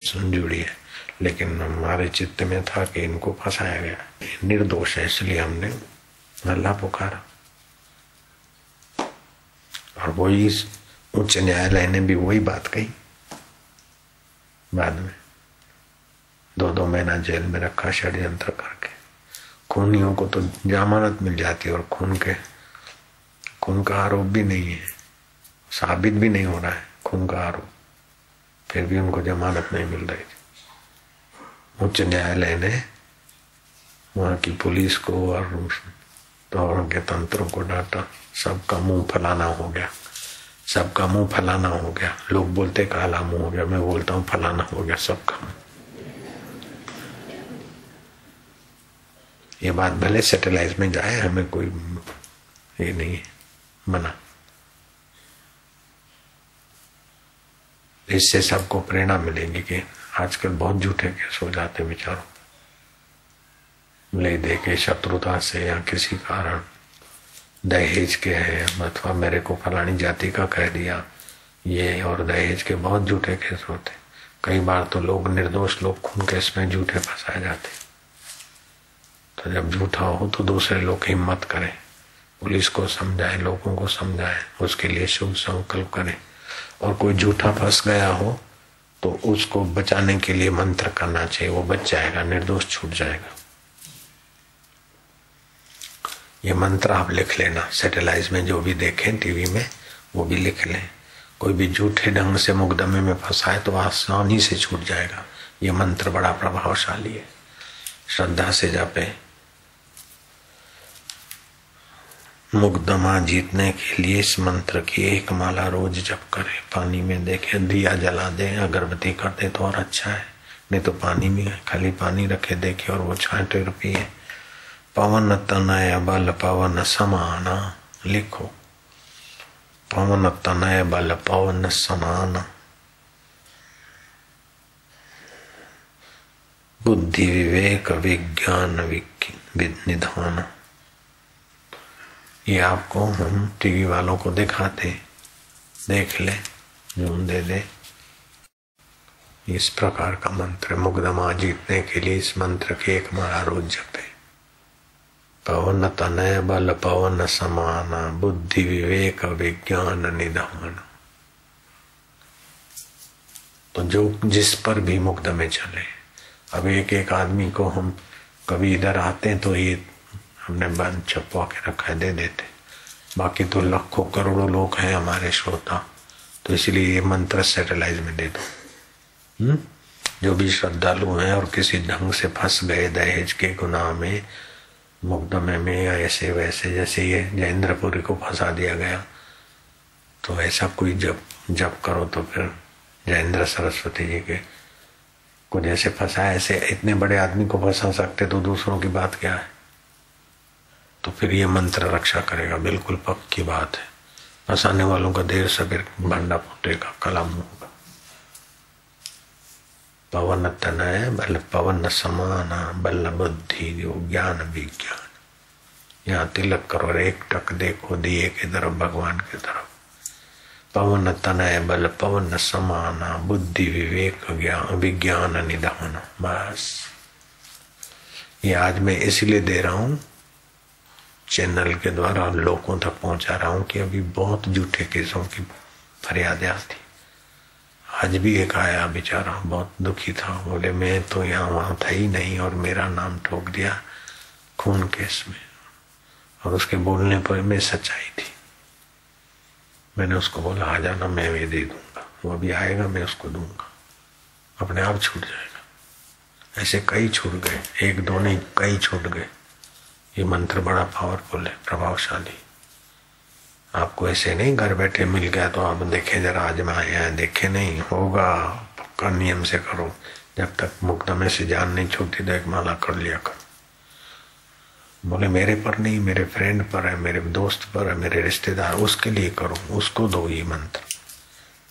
सुन जुड़ी है, लेकिन हमारे चित्त में था कि इनको फंसाया गया, निर्दोष है, इसलिए हमने अल्लाह पुकारा। और वही उच्च न्यायालय ने भी वही बात कही। बाद में 2-2 महीना जेल में रखा षड्यंत्र करके। खूनियों को तो जमानत मिल जाती है और खून का आरोप भी नहीं है, साबित भी नहीं हो रहा है खून का आरोप, फिर भी उनको जमानत नहीं मिल रही थी। उच्च न्यायालय ने वहां की पुलिस को और वहां के तंत्रों को डांटा। सबका मुंह फलाना हो गया, सबका मुंह फलाना हो गया। लोग बोलते काला मुंह हो गया, मैं बोलता हूं फलाना हो गया सबका मुंह। ये बात भले सैटेलाइट में जाए, हमें कोई ये नहीं है मना। इससे सबको प्रेरणा मिलेगी कि आजकल बहुत झूठे केस हो जाते विचारों, ले दे के शत्रुता से या किसी कारण दहेज के है, अथवा मेरे को फलानी जाति का कह दिया, ये और दहेज के बहुत झूठे केस होते। कई बार तो लोग निर्दोष लोग खून केस में झूठे फंसाए जाते। तो जब झूठा हो तो दूसरे लोग हिम्मत करें, पुलिस को समझाए, लोगों को समझाए, उसके लिए शुभ संकल्प करें। और कोई झूठा फंस गया हो तो उसको बचाने के लिए मंत्र करना चाहिए, वो बच जाएगा, निर्दोष छूट जाएगा। ये मंत्र आप लिख लेना, सैटेलाइट में जो भी देखें टीवी में वो भी लिख लें। कोई भी झूठे ढंग से मुकदमे में फंसा है तो आसानी से छूट जाएगा। ये मंत्र बड़ा प्रभावशाली है, श्रद्धा से जापे। मुकदमा जीतने के लिए इस मंत्र की 1 माला रोज जप करें। पानी में देखे, दिया जला दे, अगरबत्ती कर दे तो और अच्छा है, नहीं तो पानी में खाली पानी रखे देखे और वो छांटे पिए। पवन तनय बल पवन समाना लिखो, पवन तनय बल पवन समाना, बुद्धि विवेक विज्ञान निधान। ये आपको हम टीवी वालों को दिखाते, देख ले, जून दे दे। इस प्रकार का मंत्र मुकदमा जीतने के लिए इस मंत्र के 1 माला रोज जपे। पवन तनय बल पवन समाना, बुद्धि विवेक विज्ञान निधान। तो जो जिस पर भी मुकदमे चले, अब एक आदमी को हम कभी इधर आते हैं तो ये हमने बंद छपवा के रखा है, दे देते। बाकी तो लाखों करोड़ों लोग हैं हमारे श्रोता, तो इसलिए ये मंत्र सैटेलाइट में दे दो। जो भी श्रद्धालु हैं और किसी ढंग से फंस गए दहेज के गुनाह में, मुकदमे में या ऐसे वैसे, जैसे ये जयेंद्रपुरी को फंसा दिया गया, तो ऐसा कोई जब करो तो फिर जयेंद्र सरस्वती जी के को जैसे फंसा, ऐसे इतने बड़े आदमी को फंसा सकते तो दूसरों की बात क्या है। तो फिर ये मंत्र रक्षा करेगा, बिल्कुल पक्की बात है। फंसाने वालों का देर सबेर भंडा फूटेगा, कलम होगा। पवन तनय बल पवन समाना, बल बुद्धि ज्ञान विज्ञान। यहाँ तिलक करो और एक टक देखो दिए की तरफ, भगवान की तरफ। पवन तनय बल पवन समाना, बुद्धि विवेक विज्ञान निधान। बस ये आज मैं इसलिए दे रहा हूं, चैनल के द्वारा लोगों तक पहुंचा रहा हूं कि अभी बहुत झूठे केसों की फरियादें आती। आज भी एक आया बेचारा, बहुत दुखी था, बोले मैं तो यहाँ वहां था ही नहीं और मेरा नाम ठोक दिया खून केस में, और उसके बोलने पर मैं सच्चाई थी। मैंने उसको बोला आ जाना, मैं ये दे दूंगा, वो अभी आएगा, मैं उसको दूंगा, अपने आप छूट जाएगा। ऐसे कई छूट गए, 1-2 नहीं, कई छूट गए। ये मंत्र बड़ा पावरफुल है, प्रभावशाली। आपको ऐसे नहीं घर बैठे मिल गया तो आप देखे जरा आजमाए, देखे नहीं होगा, पक्का नियम से करो। जब तक मुकदमे से जान नहीं छूटती तो 1 माला कर लिया करो। बोले मेरे पर नहीं, मेरे फ्रेंड पर है, मेरे दोस्त पर है, मेरे रिश्तेदार, उसके लिए करो, उसको दो ये मंत्र,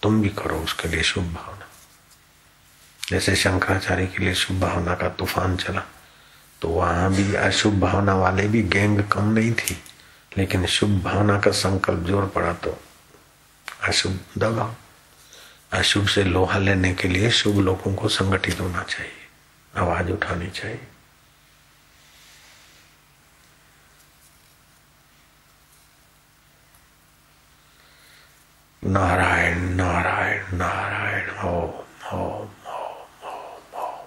तुम भी करो उसके लिए शुभ भावना। जैसे शंकराचार्य के लिए शुभ भावना का तूफान चला, तो वहां भी अशुभ भावना वाले भी गैंग कम नहीं थी, लेकिन शुभ भावना का संकल्प जोर पड़ा तो अशुभ दबा। अशुभ से लोहा लेने के लिए शुभ लोगों को संगठित होना चाहिए, आवाज उठानी चाहिए। नारायण नारायण नारायण ओम ओम ओम ओम ओम।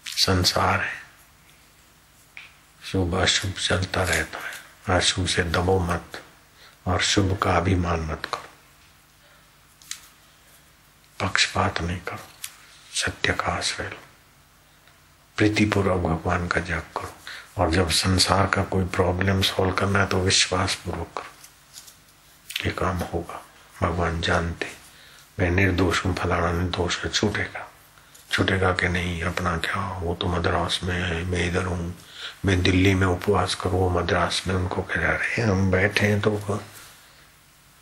संसार है, शुभ अशुभ चलता रहता है। अशुभ से दबो मत और शुभ का अभिमान मत करो, पक्षपात नहीं करो, सत्य का आश्रय लो, प्रीतिपूर्वक भगवान का जाप करो। और जब संसार का कोई प्रॉब्लम सॉल्व करना है तो विश्वास पूर्वक करो, ये काम होगा। भगवान जानते मैं निर्दोष हूं, फलाना निर्दोष है, छूटेगा। छूटेगा कि नहीं, अपना क्या, वो तो मद्रास में है, मैं इधर हूँ, मैं दिल्ली में उपवास करूँ, वो मद्रास में। उनको कह रहे हम बैठे हैं तो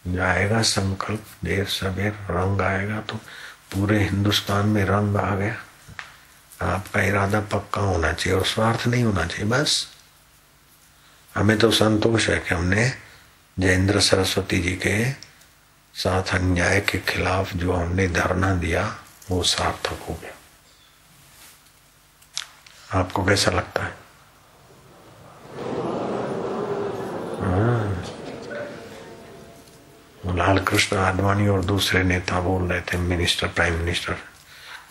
जाएगा संकल्प, देर सवेर रंग आएगा तो पूरे हिंदुस्तान में रंग आ गया। आपका इरादा पक्का होना चाहिए और स्वार्थ नहीं होना चाहिए। बस हमें तो संतोष है कि हमने जयेंद्र सरस्वती जी के साथ अन्याय के खिलाफ जो हमने धरना दिया वो सार्थक हो गया। आपको कैसा लगता है? लाल कृष्ण आडवाणी और दूसरे नेता बोल रहे थे, मिनिस्टर, प्राइम मिनिस्टर,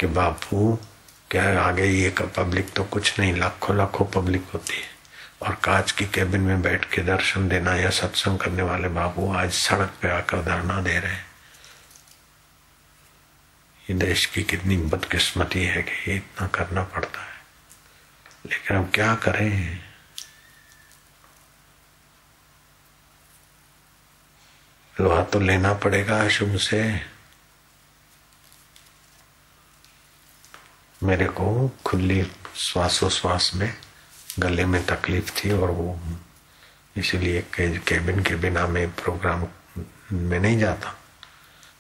कि बापू क्या आगे ये पब्लिक तो कुछ नहीं, लाखों लाखों पब्लिक होती है और कांच की कैबिन में बैठ के दर्शन देना या सत्संग करने वाले बाबू आज सड़क पे आकर धरना दे रहे हैं। ये देश की कितनी बदकिस्मती है कि ये इतना करना पड़ता है। लेकिन अब क्या करें, लोहा तो लेना पड़ेगा अशुभ से। मेरे को खुली श्वासोश्वास में गले में तकलीफ थी और वो इसीलिए केबिन के बिना मैं प्रोग्राम में नहीं जाता।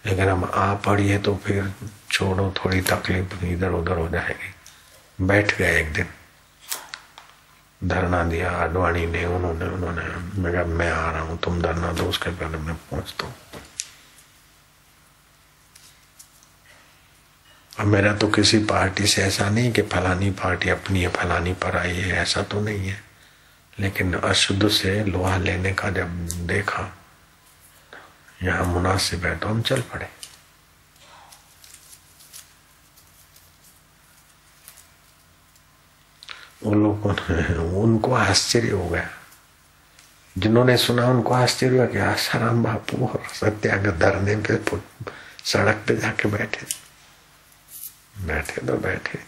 लेकिन हम आ पड़ी तो फिर छोड़ो, थोड़ी तकलीफ इधर उधर हो जाएगी। बैठ गए एक दिन, धरना दिया आडवाणी ने, उन्होंने मैं कहा मैं आ रहा हूं, तुम धरना दो, उसके पहले मैं पहुंचता हूं। और मेरा तो किसी पार्टी से ऐसा नहीं कि फलानी पार्टी अपनी है, फलानी पर आई है, ऐसा तो नहीं है। लेकिन अशुद्ध से लोहा लेने का जब देखा यहाँ मुनासिब है तो हम चल पड़े। वो लोगों ने, उनको आश्चर्य हो गया, जिन्होंने सुना उनको आश्चर्य हुआ कि आसाराम बापू और सत्याग्रह धरने पे सड़क पे जाके बैठे तो बैठे।